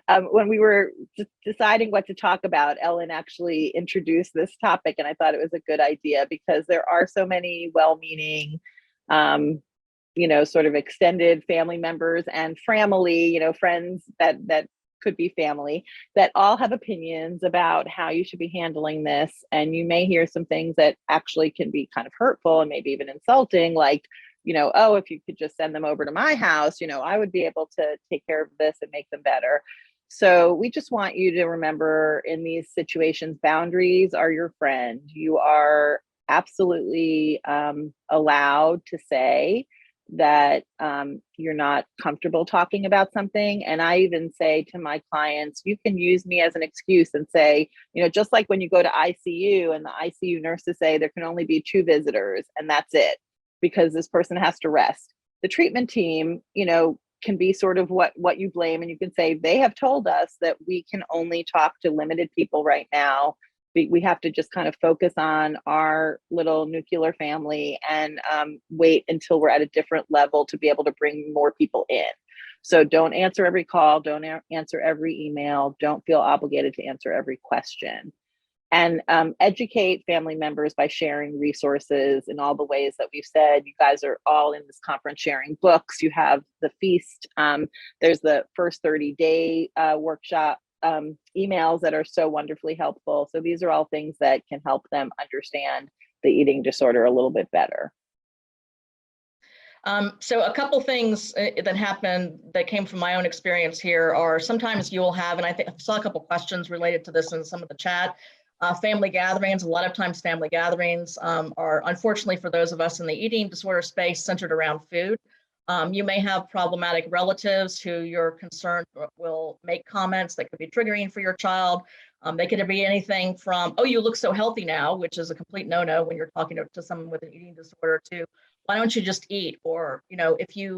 When we were just deciding what to talk about, Ellen actually introduced this topic, and I thought it was a good idea because there are so many well-meaning, um, sort of extended family members and family, friends that could be family, that all have opinions about how you should be handling this. And you may hear some things that actually can be kind of hurtful and maybe even insulting, like, oh, if you could just send them over to my house, I would be able to take care of this and make them better. So we just want you to remember, in these situations, boundaries are your friend. You are absolutely allowed to say that you're not comfortable talking about something. And I even say to my clients, you can use me as an excuse and say, just like when you go to ICU and the ICU nurses say there can only be 2 visitors and that's it, because this person has to rest. The treatment team, can be sort of what you blame, and you can say, they have told us that we can only talk to limited people right now. We have to just kind of focus on our little nuclear family and wait until we're at a different level to be able to bring more people in. So don't answer every call, don't answer every email, don't feel obligated to answer every question. And educate family members by sharing resources in all the ways that we've said. You guys are all in this conference sharing books. You have the feast. There's the first 30-day workshop emails that are so wonderfully helpful. So these are all things that can help them understand the eating disorder a little bit better. So a couple things that happened that came from my own experience here are, sometimes you'll have, and I saw a couple questions related to this in some of the chat, family gatherings. A lot of times family gatherings are, unfortunately for those of us in the eating disorder space, centered around food. You may have problematic relatives who you're concerned will make comments that could be triggering for your child. They could be anything from, oh, you look so healthy now, which is a complete no-no when you're talking to someone with an eating disorder, to, why don't you just eat? Or, if you'll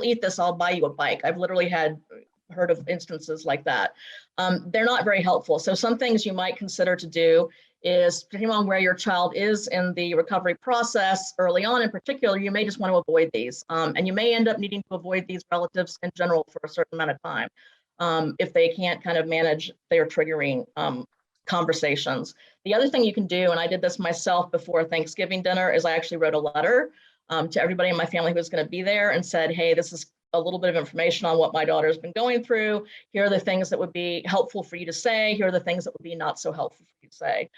eat this, I'll buy you a bike. I've literally heard of instances like that. They're not very helpful. So some things you might consider to do is, depending on where your child is in the recovery process early on in particular, you may just want to avoid these. And you may end up needing to avoid these relatives in general for a certain amount of time if they can't kind of manage their triggering conversations. The other thing you can do, and I did this myself before Thanksgiving dinner, is I actually wrote a letter to everybody in my family who was going to be there and said, hey, this is a little bit of information on what my daughter's been going through. Here are the things that would be helpful for you to say. Here are the things that would be not so helpful for you to say.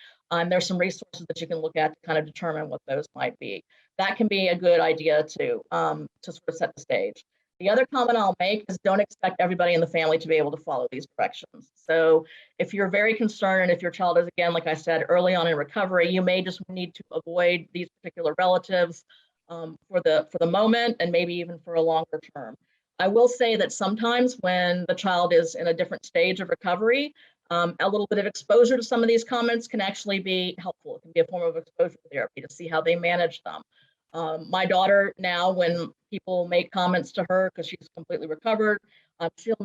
There's some resources that you can look at to kind of determine what those might be. That can be a good idea to sort of set the stage. The other comment I'll make is, don't expect everybody in the family to be able to follow these directions. So if you're very concerned, and if your child is, again, like I said, early on in recovery, you may just need to avoid these particular relatives for the moment, and maybe even for a longer term. I will say that sometimes when the child is in a different stage of recovery, a little bit of exposure to some of these comments can actually be helpful. It can be a form of exposure therapy to see how they manage them. My daughter now, when people make comments to her because she's completely recovered, she'll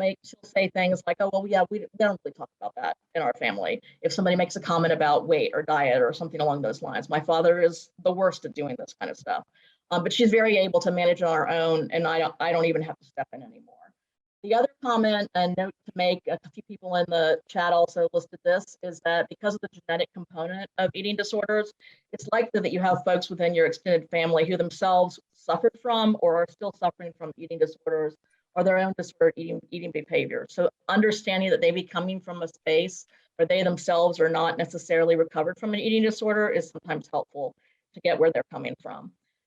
say things like, oh, well, yeah, we don't really talk about that in our family. If somebody makes a comment about weight or diet or something along those lines, my father is the worst at doing this kind of stuff. But she's very able to manage on her own, and I don't even have to step in anymore. The other comment and note to make, a few people in the chat also listed this, is that because of the genetic component of eating disorders, it's likely that you have folks within your extended family who themselves suffered from or are still suffering from eating disorders or their own disordered eating behavior. So understanding that they be coming from a space where they themselves are not necessarily recovered from an eating disorder is sometimes helpful to get where they're coming from.